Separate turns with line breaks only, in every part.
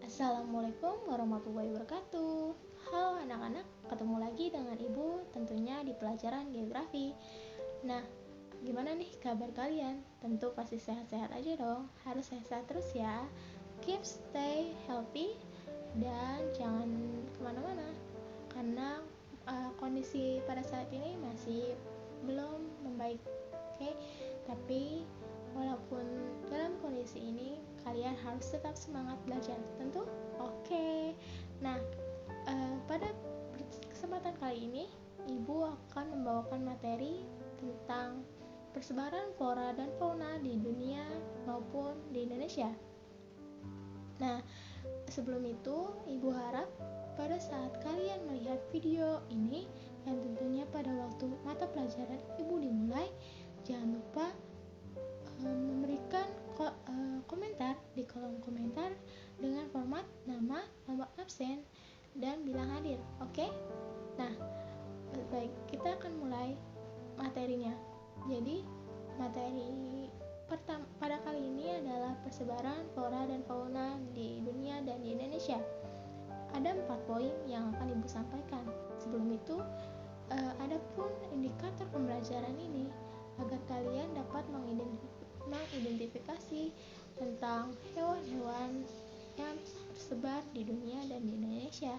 Assalamualaikum warahmatullahi wabarakatuh. Halo anak-anak, ketemu lagi dengan Ibu tentunya di pelajaran geografi. Nah, gimana nih kabar kalian? Tentu pasti sehat-sehat aja dong. Harus sehat terus ya. Keep stay healthy dan jangan kemana-mana karena kondisi pada saat ini masih belum membaik. Oke, tapi walaupun dalam kondisi ini kalian harus tetap semangat belajar tentu. Oke. Nah, pada kesempatan kali ini Ibu akan membawakan materi tentang persebaran flora dan fauna di dunia maupun di Indonesia. Nah, sebelum itu Ibu harap pada saat kalian melihat video ini dan tentunya pada waktu mata pelajaran Ibu dimulai, jangan lupa memberikan komentar di kolom komentar dengan format nama, nomor absen, dan bilang hadir. Oke? Nah, baik, kita akan mulai materinya. Jadi, materi pertama pada kali ini adalah persebaran flora dan fauna di dunia dan di Indonesia. Ada 4 poin yang akan Ibu sampaikan. Sebelum itu, ada pun indikator pembelajaran ini agar kalian dapat mengidentifikasi tentang hewan-hewan yang tersebar di dunia dan di Indonesia,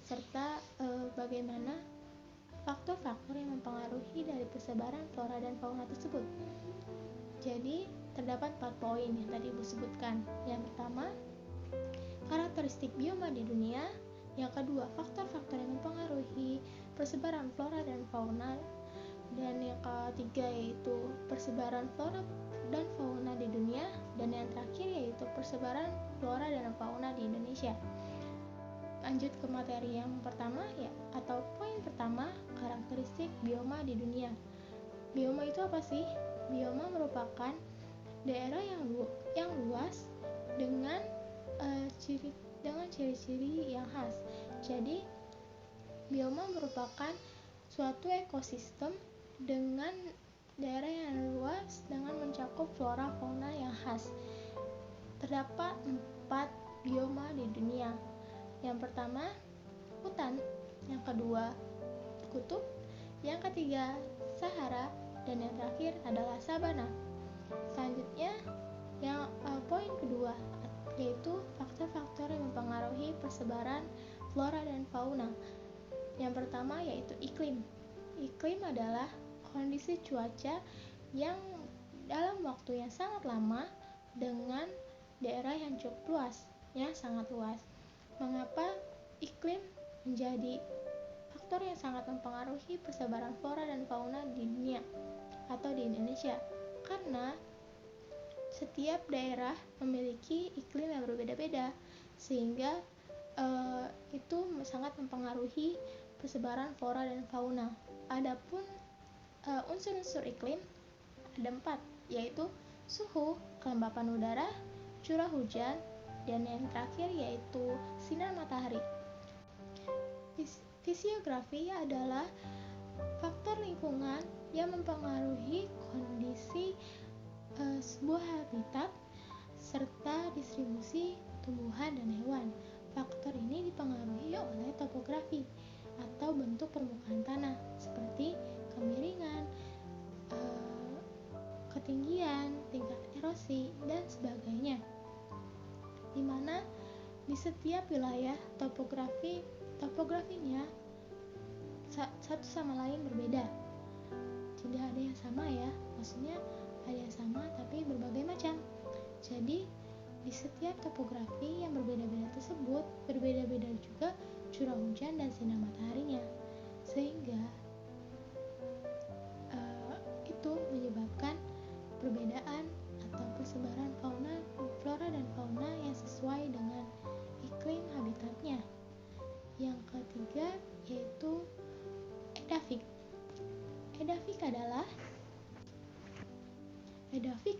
serta bagaimana faktor-faktor yang mempengaruhi dari persebaran flora dan fauna tersebut. Jadi, terdapat 4 poin yang tadi Ibu sebutkan. Yang pertama, karakteristik bioma di dunia. Yang kedua, faktor-faktor yang mempengaruhi persebaran flora dan fauna. Dan yang ketiga yaitu persebaran flora dan fauna di dunia. Dan yang terakhir yaitu persebaran flora dan fauna di Indonesia. Lanjut ke materi yang pertama ya, atau poin pertama, karakteristik bioma di dunia. Bioma itu apa sih? Bioma merupakan daerah yang luas dengan ciri-ciri yang khas. Jadi, bioma merupakan suatu ekosistem dengan daerah yang luas dengan mencakup flora fauna yang khas. Terdapat 4 bioma di dunia. Yang pertama, hutan. Yang kedua, kutub. Yang ketiga, Sahara. Dan yang terakhir adalah sabana. Selanjutnya, yang poin kedua yaitu faktor-faktor yang mempengaruhi persebaran flora dan fauna. Yang pertama yaitu iklim. Iklim adalah kondisi cuaca yang dalam waktu yang sangat lama dengan daerah yang cukup luas, sangat luas. Mengapa iklim menjadi faktor yang sangat mempengaruhi persebaran flora dan fauna di dunia atau di Indonesia? Karena setiap daerah memiliki iklim yang berbeda-beda, sehingga itu sangat mempengaruhi persebaran flora dan fauna. Adapun unsur-unsur iklim ada 4, yaitu suhu, kelembapan udara, curah hujan, dan yang terakhir yaitu sinar matahari. Fisiografi adalah faktor lingkungan yang mempengaruhi kondisi sebuah habitat serta distribusi tumbuhan dan hewan. Faktor ini dipengaruhi oleh topografi atau bentuk permukaan tanah seperti kemiringan, ketinggian, tingkat erosi, dan sebagainya. Di mana di setiap wilayah topografinya satu sama lain berbeda. Tidak ada yang sama ya, maksudnya ada yang sama tapi berbagai macam. Jadi di setiap topografi yang berbeda-beda tersebut berbeda-beda juga curah hujan dan sinar mataharinya, sehingga itu menyebabkan perbedaan atau persebaran flora dan fauna yang sesuai dengan iklim habitatnya. Yang ketiga yaitu edafik. Edafik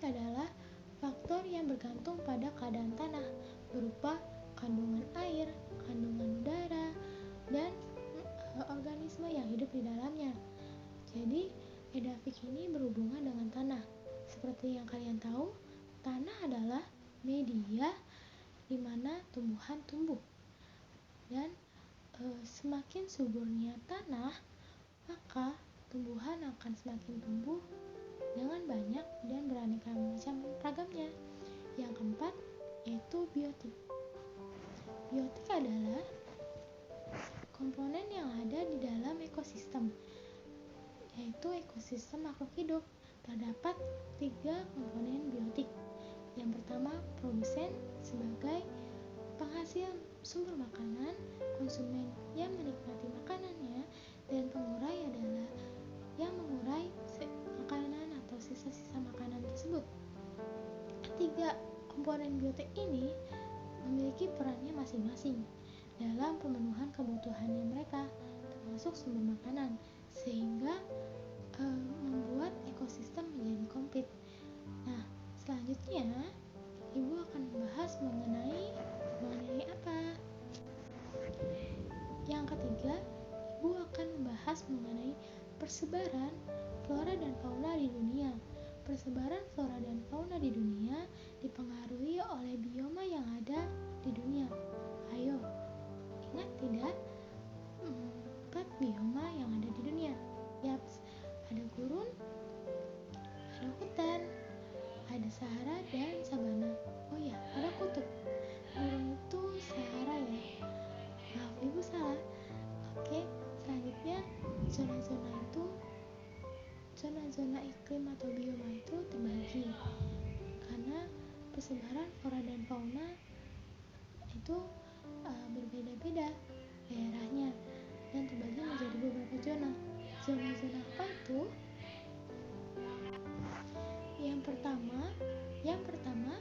adalah faktor yang bergantung pada keadaan tanah berupa kandungan air, kandungan udara, dan organisme yang hidup di dalamnya. Jadi, edafik ini berhubungan dengan tanah. Seperti yang kalian tahu, tanah adalah media di mana tumbuhan tumbuh, dan semakin suburnya tanah, maka tumbuhan akan semakin tumbuh dengan banyak dan beraneka macam ragamnya. Yang keempat yaitu biotik. Biotik adalah komponen yang ada di dalam ekosistem, yaitu ekosistem makhluk hidup. Terdapat 3 komponen biotik. Yang pertama, produsen sebagai penghasil sumber makanan, konsumen yang menikmati makanannya, dan pengurai adalah yang mengurai makanan atau sisa-sisa makanan tersebut. 3 komponen biotik ini memiliki perannya masing-masing dalam pemenuhan kebutuhannya mereka, termasuk sumber makanan, sehingga membuat ekosistem menjadi komplit. Nah, selanjutnya Ibu akan membahas mengenai apa? Yang ketiga, Ibu akan membahas mengenai persebaran flora dan fauna di dunia. Persebaran flora dan fauna di dunia dipengaruhi oleh bioma yang ada di dunia. Ayo, ingat tidak? 4 bioma yang ada di dunia. Yaps, ada gurun, ada hutan, ada Sahara dan sabana. Oh ya, ada kutub. Gurun itu Sahara ya. Maaf, Ibu salah. Oke, selanjutnya zona iklim atau bioma itu terbagi karena persebaran flora dan fauna itu berbeda-beda daerahnya dan terbagi menjadi beberapa zona. Zona-zona apa itu? Yang pertama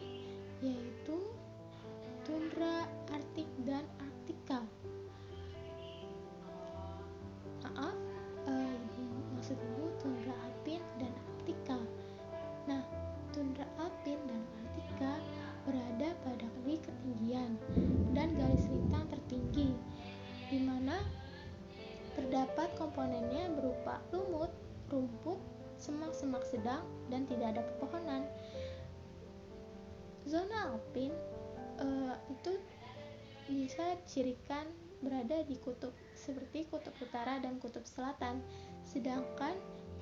yaitu tundra, Arktik, dan Arktika. Maaf, maksud Ibu tundra alpin dan Arktika. Nah, tundra alpin dan Arktika berada pada ketinggian dan garis lintang tertinggi, di mana terdapat komponennya berupa lumut, rumput, semak-semak sedang, dan tidak ada pepohonan. Zona alpin itu bisa dicirikan berada di kutub seperti kutub utara dan kutub selatan, sedangkan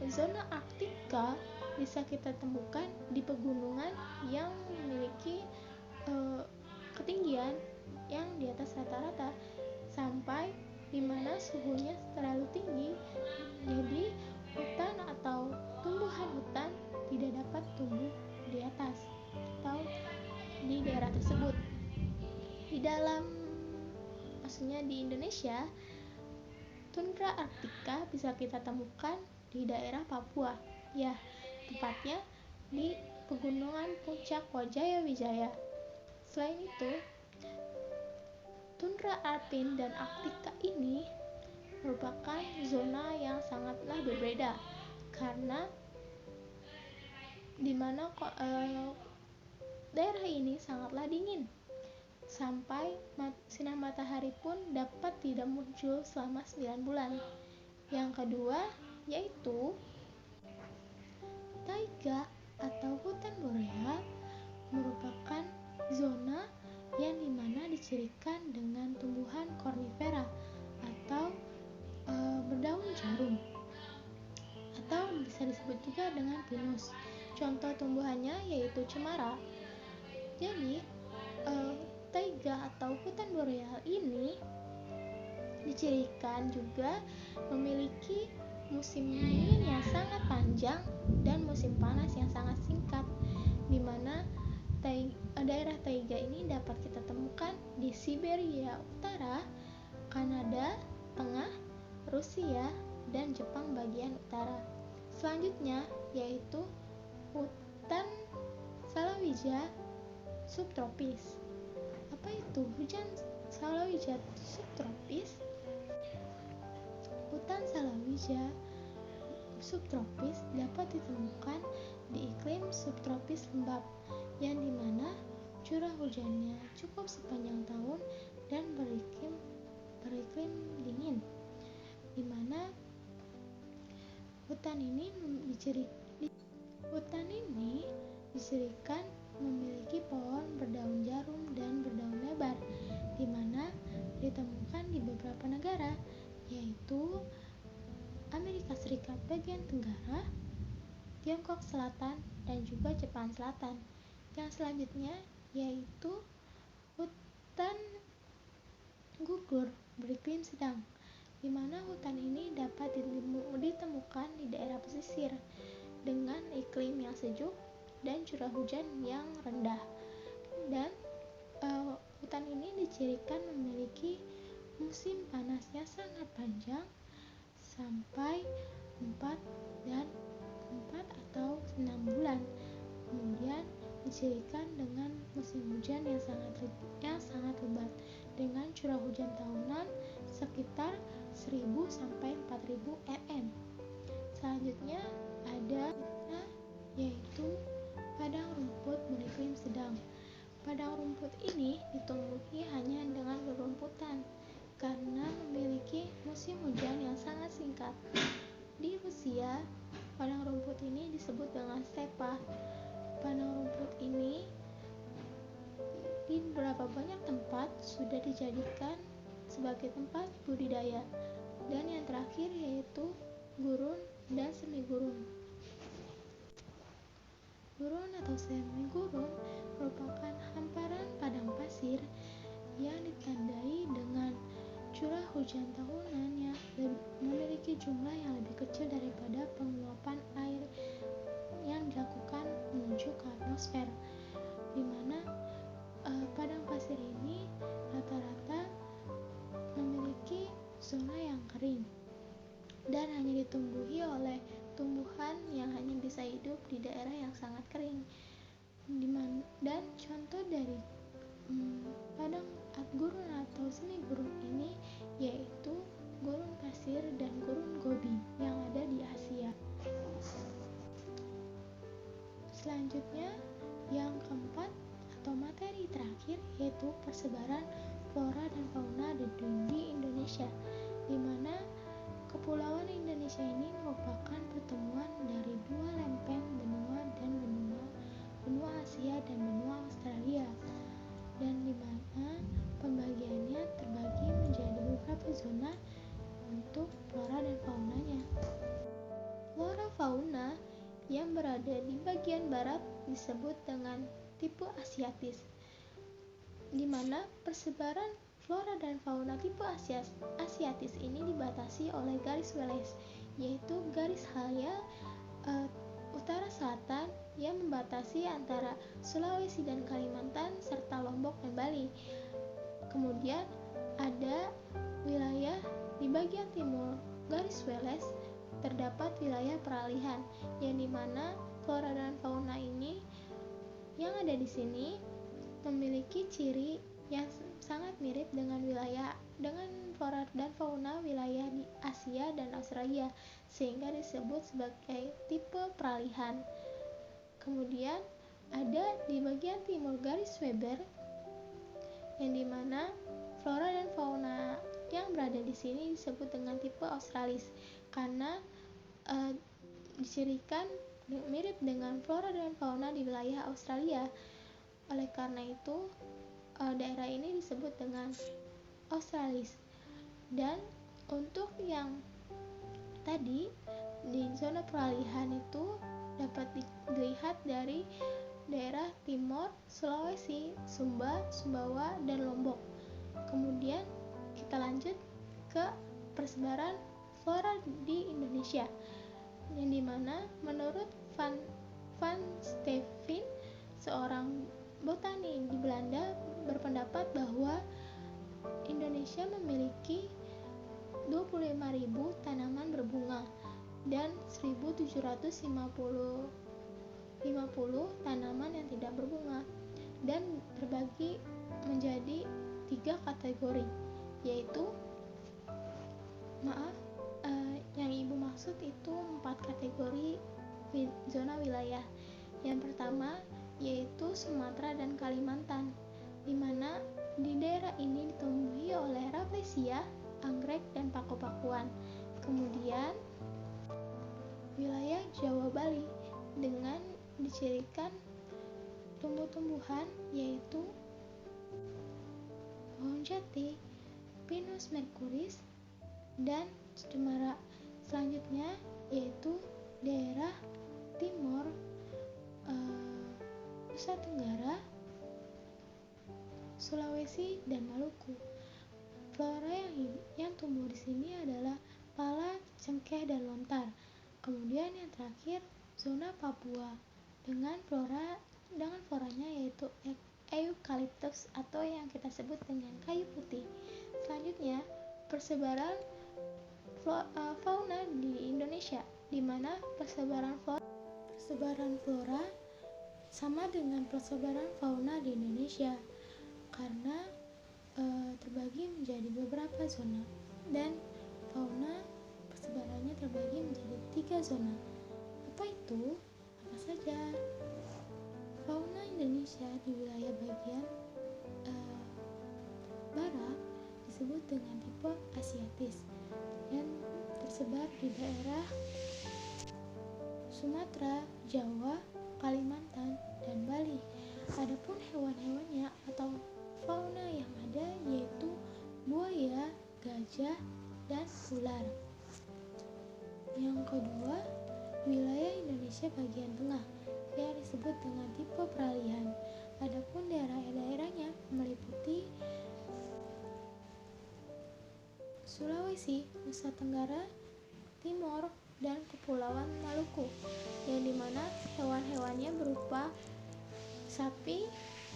zona Arktika bisa kita temukan di pegunungan yang memiliki ketinggian yang di atas rata-rata sampai di mana suhunya terlalu tinggi, jadi hutan atau tumbuhan hutan tidak dapat tumbuh di atas atau di daerah tersebut. Maksudnya di Indonesia, tundra Arktika bisa kita temukan di daerah Papua, ya, tepatnya di pegunungan puncak Wajaya Wijaya. Selain itu, tundra alpin dan Arktika ini merupakan zona yang sangatlah berbeda karena dimana daerah ini sangatlah dingin sampai sinar matahari pun dapat tidak muncul selama 9 bulan. Yang kedua yaitu taiga atau hutan boreal, merupakan zona yang dimana dicirikan dengan tumbuhan kornivera atau berdaun jarum, atau bisa disebut juga dengan pinus. Contoh tumbuhannya yaitu cemara. Jadi taiga atau hutan boreal ini dicirikan juga memiliki musim dingin yang sangat panjang dan musim panas yang sangat singkat, di mana daerah taiga ini dapat kita temukan di Siberia Utara, Kanada Tengah, Rusia, dan Jepang bagian utara. Selanjutnya yaitu hutan salawija subtropis. Apa itu hujan salawija subtropis? Hutan salawija subtropis dapat ditemukan di iklim subtropis lembab, yang dimana curah hujannya cukup sepanjang tahun dan beriklim dingin, dimana hutan ini dicirikan memiliki pohon berdaun jarum dan berdaun lebar, di mana ditemukan di beberapa negara, yaitu Amerika Serikat bagian tenggara, Tiongkok Selatan, dan juga Jepang Selatan. Yang selanjutnya yaitu hutan gugur beriklim sedang, di mana hutan ini dapat ditemukan di daerah pesisir dengan iklim yang sejuk dan curah hujan yang rendah. Dan hutan ini dicirikan memiliki musim panasnya sangat panjang sampai 4 atau 6 bulan. Kemudian dicirikan dengan musim hujan yang sangat lebat dengan curah hujan tahunan sekitar 1000 sampai 4000 mm. Selanjutnya ada yaitu padang rumput beriklim sedang. Padang rumput ini ditumbuhi hanya dengan rerumputan karena memiliki musim hujan yang sangat singkat. Di Rusia, padang rumput ini disebut dengan stepa. Padang rumput ini di beberapa banyak tempat sudah dijadikan sebagai tempat budidaya. Dan yang terakhir yaitu gurun dan semi gurun. Gurun atau semi gurun merupakan hamparan padang pasir yang ditandai dengan curah hujan tahunan yang memiliki jumlah yang lebih kecil daripada penguapan air yang dilakukan menuju ke atmosfer, di mana padang pasir ini rata-rata memiliki zona yang kering dan hanya ditumbuhi oleh tumbuhan yang hanya bisa hidup di daerah yang sangat kering. Dan contoh dari padang gurun atau semi gurun ini yaitu gurun pasir dan gurun Gobi yang ada di Asia. Selanjutnya yang keempat atau materi terakhir yaitu persebaran flora dan fauna di Indonesia, di mana Kepulauan Indonesia ini merupakan pertemuan dari dua lempeng benua dan benua Asia dan benua Australia, dan di mana pembagiannya terbagi menjadi beberapa zona untuk flora dan faunanya. Flora fauna yang berada di bagian barat disebut dengan tipe Asiatis, di mana persebaran flora dan fauna tipe Asiatis ini dibatasi oleh garis Wallace, yaitu garis halya utara selatan yang membatasi antara Sulawesi dan Kalimantan serta Lombok dan Bali. Kemudian ada wilayah di bagian timur garis Wallace terdapat wilayah peralihan, yang dimana flora dan fauna ini yang ada di sini memiliki ciri yang sangat mirip dengan flora dan fauna wilayah di Asia dan Australia, sehingga disebut sebagai tipe peralihan. Kemudian ada di bagian timur garis Weber, yang dimana flora dan fauna yang berada di sini disebut dengan tipe Australis karena dicirikan mirip dengan flora dan fauna di wilayah Australia. Oleh karena itu daerah ini disebut dengan Australis. Dan untuk yang tadi di zona peralihan itu dapat dilihat dari daerah Timor, Sulawesi, Sumba, Sumbawa, dan Lombok. Kemudian kita lanjut ke persebaran flora di Indonesia, yang dimana menurut Van Stevin, seorang botani di Belanda, berpendapat bahwa Indonesia memiliki 25.000 tanaman berbunga dan 1.750 tanaman yang tidak berbunga, dan terbagi menjadi 3 kategori, yaitu yang ibu maksud itu 4 kategori zona wilayah. Yang pertama yaitu Sumatera dan Kalimantan, di mana di daerah ini ditumbuhi oleh Rafflesia, anggrek, dan pako-pakuan. Kemudian wilayah Jawa Bali dengan dicirikan tumbuh-tumbuhan yaitu pohon jati, Pinus mercuris, dan cemara. Selanjutnya yaitu daerah timur Nusa Tenggara, Sulawesi, dan Maluku. Flora yang tumbuh di sini adalah pala, cengkeh, dan lontar. Kemudian yang terakhir zona Papua dengan floranya yaitu eukaliptus atau yang kita sebut dengan kayu putih. Selanjutnya persebaran fauna di Indonesia, di mana persebaran flora sama dengan persebaran fauna di Indonesia karena terbagi menjadi beberapa zona, dan fauna persebarannya terbagi menjadi 3 zona. Apa itu? Apa saja? Fauna Indonesia di wilayah bagian barat disebut dengan tipe asiatis dan tersebar di daerah Sumatera, Jawa, Kalimantan, dan Bali. Adapun hewan-hewannya atau fauna yang ada yaitu buaya, gajah, dan ular. Yang kedua, wilayah Indonesia bagian tengah yang disebut dengan tipe peralihan. Adapun daerah-daerahnya meliputi Sulawesi, Nusa Tenggara Timur, dan Kepulauan Maluku, yang dimana hewan-hewannya berupa sapi,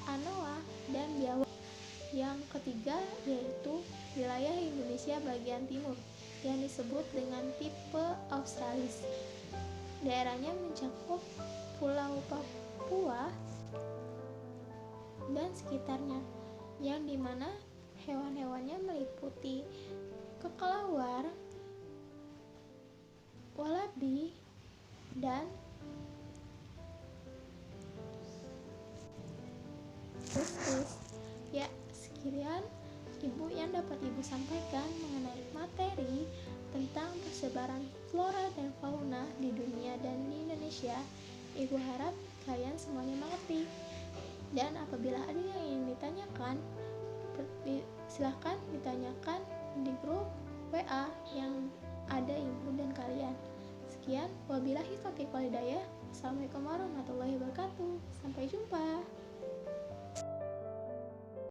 anoa, dan biawak. Yang ketiga yaitu wilayah Indonesia bagian timur yang disebut dengan tipe Australis. Daerahnya mencakup Pulau Papua dan sekitarnya, yang dimana hewan-hewannya meliputi kelelawar, wallaby, dan tus-tus. Ya, sekian yang dapat Ibu sampaikan mengenai materi tentang persebaran flora dan fauna di dunia dan di Indonesia. Ibu harap kalian semuanya mengerti. Dan apabila ada yang ingin ditanyakan, silahkan ditanyakan di grup WA yang ada Ibu dan kalian. Sekian, wabillahi taufiq wal hidayah. Assalamualaikum warahmatullahi wabarakatuh. Sampai jumpa.